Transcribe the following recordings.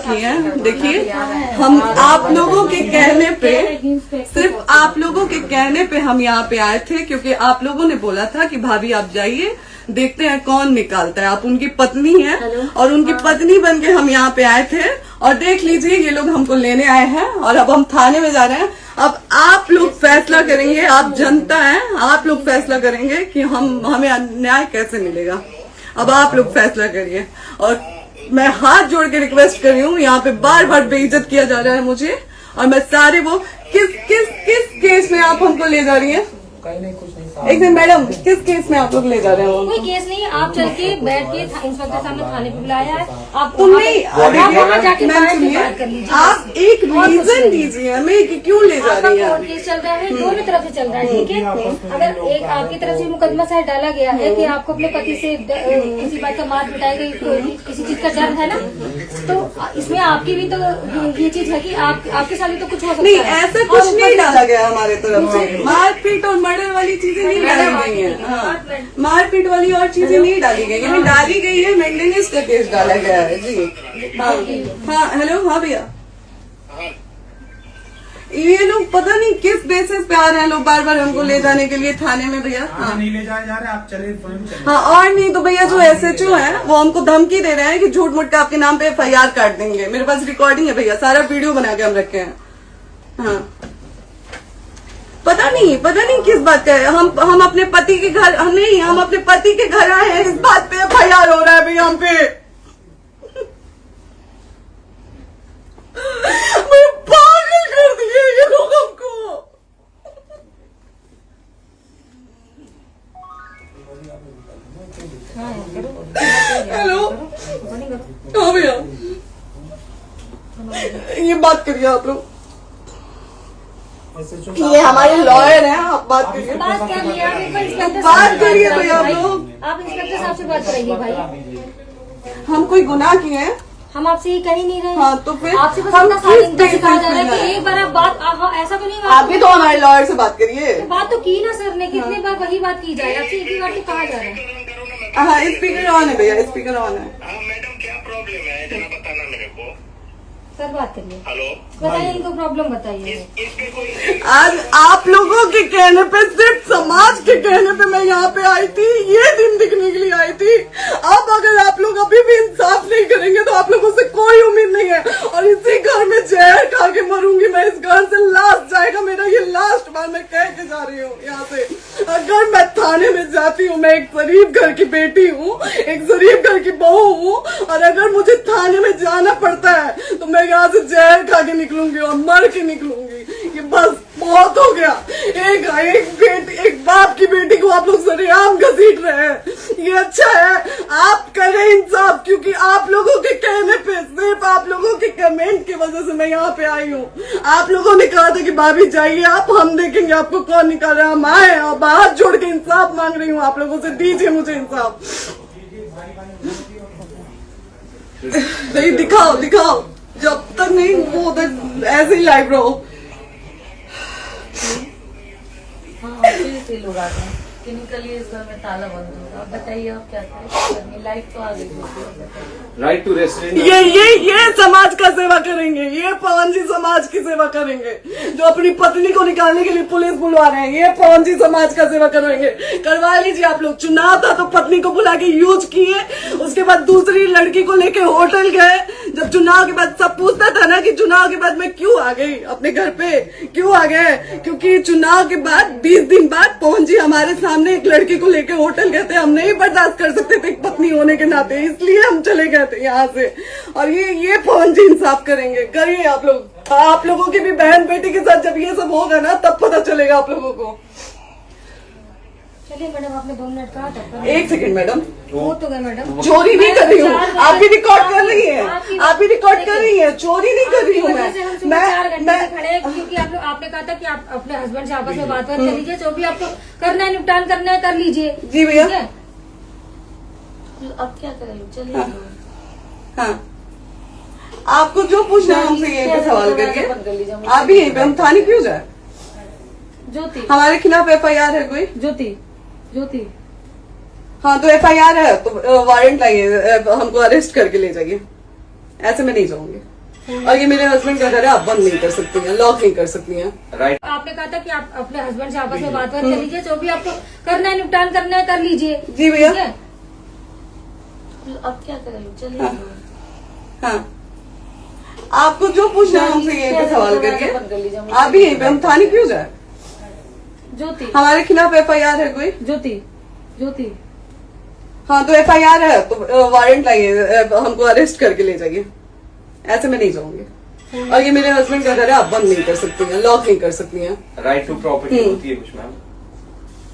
देखिए हम आप लोगों के कहने पे, सिर्फ आप लोगों के कहने पे हम यहाँ पे आए थे, क्योंकि आप लोगों ने बोला था कि भाभी आप जाइए, देखते हैं कौन निकालता है। आप उनकी पत्नी हैं और उनकी पत्नी बन के हम यहाँ पे आए थे। और देख लीजिए ये लोग हमको लेने आए हैं और अब हम थाने में जा रहे हैं। अब आप लोग फैसला करेंगे, आप जनता हैं, आप लोग फैसला करेंगे कि हमें न्याय कैसे मिलेगा। अब आप लोग फैसला करिए। और मैं हाथ जोड़ के रिक्वेस्ट कर रही हूँ, यहाँ पे बार बार बेइज्जत किया जा रहा है मुझे। और मैं सारे वो किस केस में आप हमको ले जा रही हैं? एक दिन मैडम, किस केस में आप लोग ले जा रहे हो? कोई केस नहीं, आप चल के बैठ के इंस्पेक्टर साहब ने थाने पे बुलाया है। आप जाके बात कर लीजिए। आप एक रीजन दीजिए हमें कि क्यों ले जा रही है। कोर्ट केस चल रहा है, दोनों तरफ से चल रहा है, ठीक है। अगर एक आपकी तरफ से मुकदमा शायद डाला गया है कि आपको अपने पति से किसी बात का मार पिटाई गई, किसी चीज का डर है ना, तो इसमें आपकी भी तो ये चीज है कि आपके साथ भी तो कुछ हो सकता है। नहीं, ऐसा कुछ नहीं डाला गया हमारे तरफ से। मारपीट और मर्डर वाली चीजें नहीं डाली गई है। मारपीट वाली और चीजें नहीं डाली गई है। डाली गई है मेंटेनेंस का केस डाला गया है जी। हाँ हेलो, हाँ भैया, ये लोग पता नहीं किस बेसिस पे आ रहे हैं लोग बार बार हमको ले जाने के लिए थाने में भैया। हाँ नहीं ले जाए जा रहे, आप चले। हाँ, और नहीं तो भैया जो SHO है वो हमको धमकी दे रहे हैं कि झूठ मूठ का आपके नाम पे FIR काट देंगे। मेरे पास रिकॉर्डिंग है भैया, सारा वीडियो बना के हम रखे हैं। हाँ, पता नहीं किस बात का है। हम अपने पति के घर नहीं, हम अपने पति के घर आए हैं, इस बात पे FIR हो रहा है भैया हम पे। पागल कर दिए ये लोग हमको। हेलो, हाँ भैया, ये बात करिए आप लोग। ये हमारे लॉयर हैं, आप बात करिए। बात कर लिया, बात करिए भैया आप लोग। आप इंस्पेक्टर साहब से बात करेंगे भाई। हम कोई गुनाह किए हैं? हम आपसे ये कह ही नहीं रहे। हाँ तो फिर आपसे बस इतना सिखाया जा रहा है कि एक बार आप बात, ऐसा तो नहीं। आप भी तो हमारे लॉयर से बात करिए। तो बात तो की ना सर ने, कितनी बार वही बात की जाए, आपसे एक ही बार तो कहा जा रहा है। हाँ, स्पीकर ऑन है भैया, स्पीकर ऑन है। मैडम क्या प्रॉब्लम है जरा बताना मेरे को। सर बात करिए। हेलो, बताइए इनको प्रॉब्लम बताइए। इसके कोई आज आप लोगों के कहने पे, सिर्फ समाज के कहने पे मैं यहाँ पे आई थी, ये दिन दिखने के लिए आई थी। अब अगर आप लोग अभी भी इंसाफ नहीं करेंगे तो आप लोगों से कोई उम्मीद नहीं है। और इसी घर में जहर खा के मरूंगी मैं। इस घर से लास्ट जाएगा मेरा, ये लास्ट बार मैं कह के जा रही हूँ यहाँ से। अगर मैं थाने में जाती हूँ, मैं एक शरीफ घर की बेटी हूँ, एक शरीफ घर की बहू हूँ, और अगर मुझे थाने में जाना पड़ता है तो मैं यहाँ से जहर खा के निकलूंगी और मर के निकलूंगी। ये बस बहुत हो गया। एक बाप की बेटी को आप लोग सरेआम घसीट रहे हैं। ये अच्छा है, आप करें इंसाफ, क्योंकि आप लोगों के कहने पे, सिर्फ आप लोगों के कमेंट की वजह से मैं यहाँ पे आई हूँ। आप लोगों ने कहा था कि भाभी जाइए आप, हम देखेंगे आपको कौन निकाल रहा है। हम आए और हाथ जोड़ के इंसाफ मांग रही हूँ आप लोगों से, दीजिए मुझे इंसाफ। नहीं, दिखाओ, जब तक नहीं वो उधर ऐसे ही लाइव रहो। लोग आ गए कि निकलिए, इस घर में ताला बंद होगा। आप बताइए आप क्या करें? लाइफ तो आ गई। Right to restaurant. ये समाज का सेवा करेंगे, ये पवन जी समाज की सेवा करेंगे, जो अपनी पत्नी को निकालने के लिए पुलिस बुलवा रहे हैं। ये पवन जी समाज का सेवा करेंगे। करवा लीजिए आप लोग। चुनाव था तो पत्नी को बुला के यूज किए, उसके बाद दूसरी लड़की को लेके होटल गए। जब चुनाव के बाद सब पूछता था ना कि चुनाव के बाद मैं क्यों आ गई अपने घर पे, क्यों आ गए, क्योंकि चुनाव के बाद 20 दिन बाद पवन जी हमारे सामने एक लड़की को लेके होटल गए थे। हम नहीं बर्दाश्त कर सकते थे एक पत्नी होने के नाते, इसलिए हम चले गए थे यहाँ से। और ये पवन जी इंसाफ करेंगे। करिए आप लोग। आप लोगों की भी बहन बेटी के साथ जब ये सब होगा ना, तब पता चलेगा आप लोगों को। चलिए मैडम, आपने 2 मिनट कहा था। एक सेकंड मैडम, वो तो गए मैडम। चोरी नहीं कर रही हूँ, आप भी रिकॉर्ड कर रही हैं, आप भी रिकॉर्ड कर रही हैं। चोरी नहीं कर रही हूँ मैं 4 घंटे से खड़े, क्योंकि आपने कहा था कि आप अपने हस्बैंड से आपस में बात कर लीजिए, जो भी आपको करना है, निपटान करना है, कर लीजिए। जी भैया। अब क्या करें? चलिए। हाँ, आपको जो पूछना है हमसे यहीं पे सवाल करिए। आप भी यहीं पे, हम थाने क्यों जाए? ज्योति, हमारे खिलाफ FIR है कोई? ज्योति। हाँ तो FIR है तो वारंट लाइए, हमको अरेस्ट करके ले जाइए। ऐसे में नहीं जाऊंगी। और ये मेरे हस्बैंड का घर है, आप बंद नहीं कर सकती हैं, लॉक नहीं कर सकती हैं। Right. आपने कहा था कि आप अपने हस्बैंड से आपस में बात कर लीजिए, जो भी आपको करना है निपटान करना है कर लीजिए। जी भैया। ठीक है? अब क्या करेंगे, चलिए। हाँ, आपको जो पूछना है हमसे यहीं पे सवाल करिए। आप भी यहीं पे, हम थाने क्यों जाए? ज्योति, हमारे खिलाफ FIR है कोई? ज्योति, ज्योति, हाँ तो FIR है तो वारंट लाइए, हमको अरेस्ट करके ले जाइए। ऐसे मैं नहीं जाऊंगी। और ये मेरे हस्बैंड का घर है, आप बंद नहीं कर सकती हैं, लॉक नहीं कर सकती हैं। राइट टू प्रॉपर्टी होती है कुछ मैम,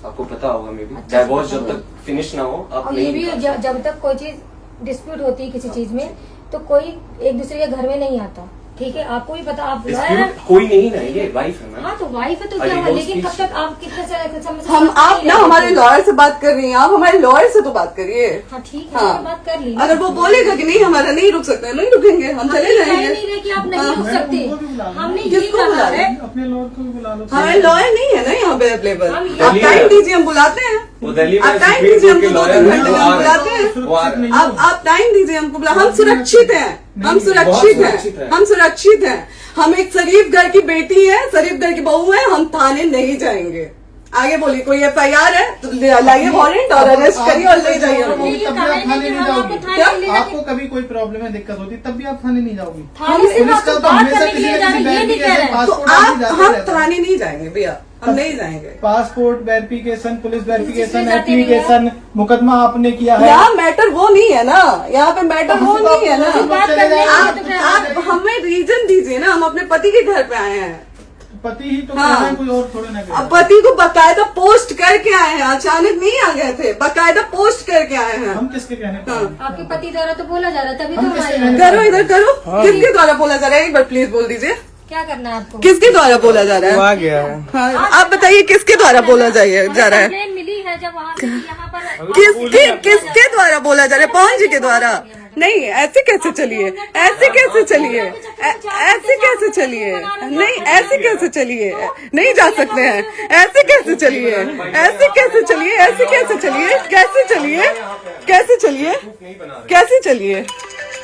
आपको पता होगा मे बी। डाइवोर्स जब तक फिनिश ना हो आप और ये नहीं भी निकाल सकते। जब तक कोई चीज डिस्प्यूट होती है किसी चीज में तो कोई एक दूसरे के घर में नहीं आता। ठीक है, आपको भी पता, आप Dispute कोई नहीं ना, ये वाइफ है मैम। हाँ तो वाइफ है तो क्या हुआ, divorce लेकिन कब case तक आप कितने समय से हम आप ना हमारे लॉयर से बात कर रही हैं, आप हमारे लॉयर से तो बात करिए। हाँ ठीक है, हाँ। मैंने बात कर ली। अगर वो बोलेगा कि नहीं हमारा नहीं रुक सकते, नहीं रुकेंगे, हम चले कह जाएंगे। नहीं रहे कि आप नहीं रुक सकते, उनको भी बुला लो। हमने ये किसको बुला कहा रहे है। हैं? अपने लॉर्ड को भी बुला लो। हमारे लॉयर नहीं है ना यहाँ पे अवेलेबल। हम आप दिल्ली टाइम में- दीजिए, हम बुलाते हैं। वो दिल्ली में आप टाइम सुप्रीम दीजिए कोर्ट के हमको, 2 लॉयर घंटे हैं, में वो हम आ रहे बुलाते हैं। वो आ रहे हैं। आप टाइम दीजिए हमको, हम सुरक्षित हैं, हम सुरक्षित बहुत सुरक्षित हैं, है। हम सुरक्षित हैं। हम एक शरीफ घर की बेटी है, शरीफ घर की बहू है, हम थाने नहीं जाएंगे। आगे बोलिए, कोई FIR है तो लाइए वारंट और अरेस्ट करिए और ले जाइए हमको। ये तब भी आप कहा है थाने कि नहीं हम जाओगी। आपको थाने क्या? ले जाके- आपको कभी कोई प्रॉब्लम है, दिक्कत होती, तब भी आप थाने नहीं जाओगी। थाने से पुलिस आपको का तो बात हमेशा करने के किसी लिए न जा रहे किसी हैं, ये नहीं कह रहे हैं। तो पासपोर्ट आप आदमी जाते हम रहता है। थाने नहीं जाएंगे भैया, हम नहीं जाएंगे। पासपोर्ट वेरिफिकेशन, पुलिस वेरिफिकेशन, किससे जाते नहीं एप्लीकेशन, मुकदमा आपने किया है। यहाँ मैटर वो नहीं है ना, यहाँ पे मैटर वो नहीं है ना। बात करने के लिए तो फिर आप हमें रीजन दीजिए ना, हम अपने पति के घर पे आए हैं। पति ही तो हाँ। कह रहे हैं, कोई और थोड़े ना कह रहे अब पति को बकायदा पोस्ट करके आए हैं, अचानक नहीं आ गए थे, बकायदा पोस्ट करके आए हैं। हम किसके कहने पर आए? आपके पति द्वारा तो बोला जा रहा है, तभी तो हम हमारे किसके यहाँ- कहने करो इधर करो, किसके द्वारा बोला जा रहा है, एक बार प्लीज बोल दीजिए, क्या करना है आपको? किसके द्वारा बोला जा रहा है? आ गया है। हाँ, आप बताइए किसके द्वारा बोला जा रहा है? कंप्लेन मिली है जब वहाँ से यहाँ पर किसके द्वारा बोला जा रहा है? पवन जी के द्वारा? नहीं, ऐसे कैसे चलिए, ऐसे कैसे चलिए, ऐसे कैसे चलिए, नहीं ऐसे कैसे चलिए, नहीं जा सकते हैं, ऐसे कैसे चलिए, ऐसे कैसे चलिए, ऐसे कैसे चलिए, कैसे चलिए, कैसे चलिए, कैसे चलिए?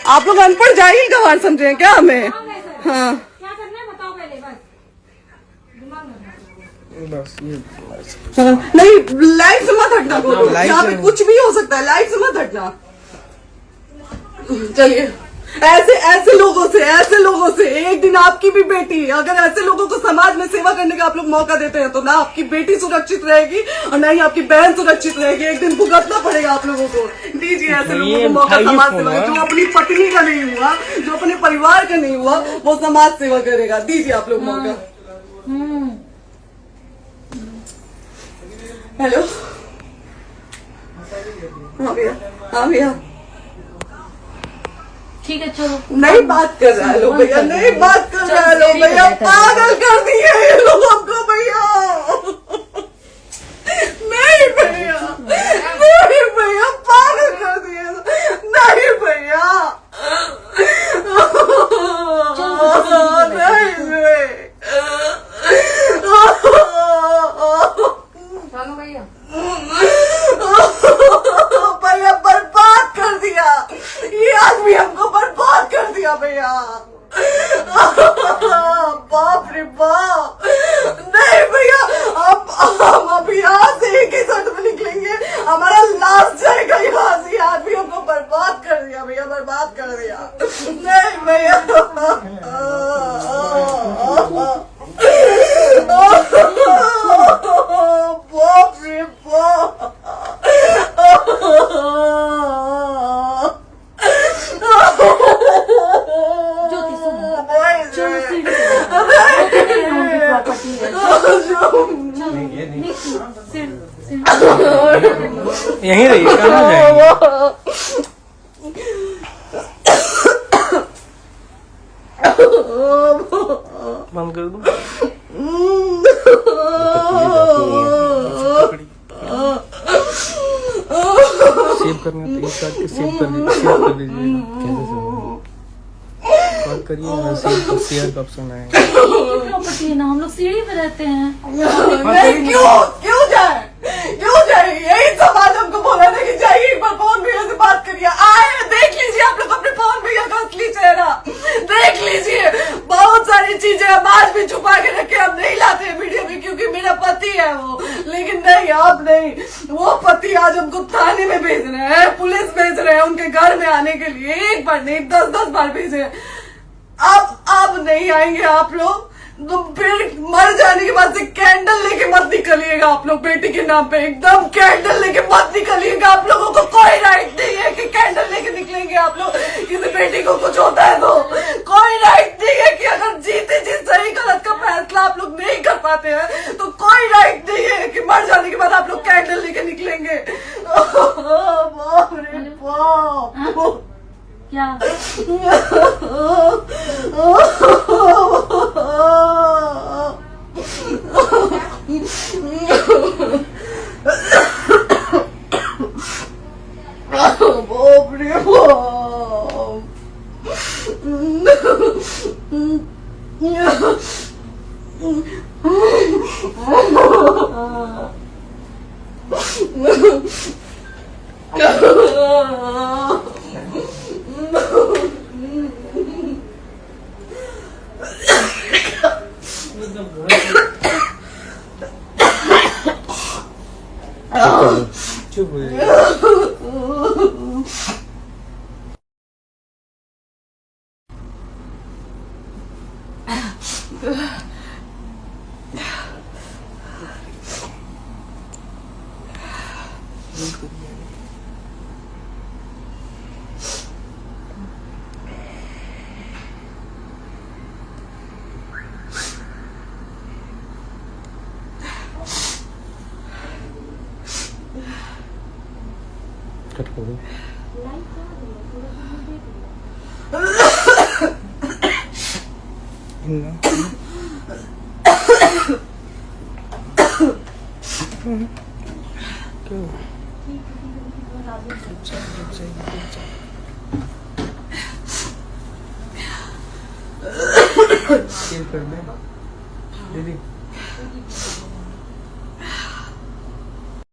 आप लोग अनपढ़ जाहिल गंवार समझे हैं क्या हमें? हाँ, क्या करना है बताओ पहले, बस दिमाग में बस ये हाँ, नहीं लाइफ से मत हटना, बोलो लाइफ यहाँ पे से- कुछ भी हो सकता है, लाइफ से मत हटना। चलिए, ऐसे लोगों से एक दिन आपकी भी बेटी, अगर ऐसे लोगों को समाज में सेवा करने का आप लोग मौका देते हैं तो ना आपकी बेटी सुरक्षित रहेगी और ना ही आपकी बहन सुरक्षित रहेगी। एक दिन भुगतना पड़ेगा आप लोगों को। दीजिए ऐसे लोगों को मौका उठाइए समाज फोन, सेवा का। हाँ। जो अपनी पत्नी का नहीं हुआ, जो अपने परिवार का नहीं हुआ, वो समाज सेवा करेगा। दीजिए आप लोग मौका। हेलो, हाँ भैया, हाँ भैया, ठीक है चलो। नहीं बात कर रहा है लोग भैया, नहीं बात कर रहा है लोग भैया, पागल कर दिए ये लोग हमको भैया। नहीं भैया, नहीं भैया, पागल कर दिए, नहीं भैया, नहीं चलो भैया, भैया बर्बाद कर दिया ये आदमी, हमको बर्बाद कर दिया भैया। बाप रे बाप, नहीं भैया, हम अभी यहाँ से एक ही शर्त में निकलेंगे, हमारा लास्ट जाएगा यहाँ से। ये आदमी हमको बर्बाद कर दिया भैया, बर्बाद कर दिया। नहीं भैया, बाप रे बाप, ज्योति सुनो, नहीं, चलो नहीं। सीढ़ी पे प्रॉपर्टी है, ये नहीं यहीं रहिए, कहाँ जाएंगे? बंद कर दो। सेव करना तो इस काट के सेव कर दीजिए। कॉल करिए, सेव शेयर का ऑप्शन आएगा। प्रॉपर्टी है ना, हम लोग सीढ़ी पे रहते हैं। नहीं, क्यों जाए? यही समाज हमको बोला था कि जाइए एक बार पवन भैया से बात करिए। आए, देख लीजिए आप लोग अपने पवन भैया का असली चेहरा, देख लीजिए सारी चीजें हम आज भी छुपा के रखे, हम नहीं लाते मीडिया में क्योंकि मेरा पति है वो। लेकिन नहीं, आप नहीं, वो पति आज हमको थाने में भेज रहे हैं, पुलिस भेज रहे हैं उनके घर में आने के लिए, एक बार नहीं 10-10 बार भेजे। अब नहीं आएंगे आप लोग तो फिर मर जाने के बाद से कैंडल लेके मत निकलिएगा आप लोग बेटी के नाम पे, एकदम कैंडल लेके मत निकलिएगा। आप लोगों को कोई राइट नहीं है कि कैंडल लेके निकलेंगे आप लोग, किसी बेटी को कुछ होता है तो कोई राइट नहीं है कि अगर जीते जी सही गलत का फैसला आप लोग नहीं कर पाते हैं तो कोई राइट नहीं है कि मर जाने के बाद आप लोग कैंडल लेके निकलेंगे। बाप रे बाप, क्या बाप रे चुप हो जाइए। कट कर दो। कर दे दीदी।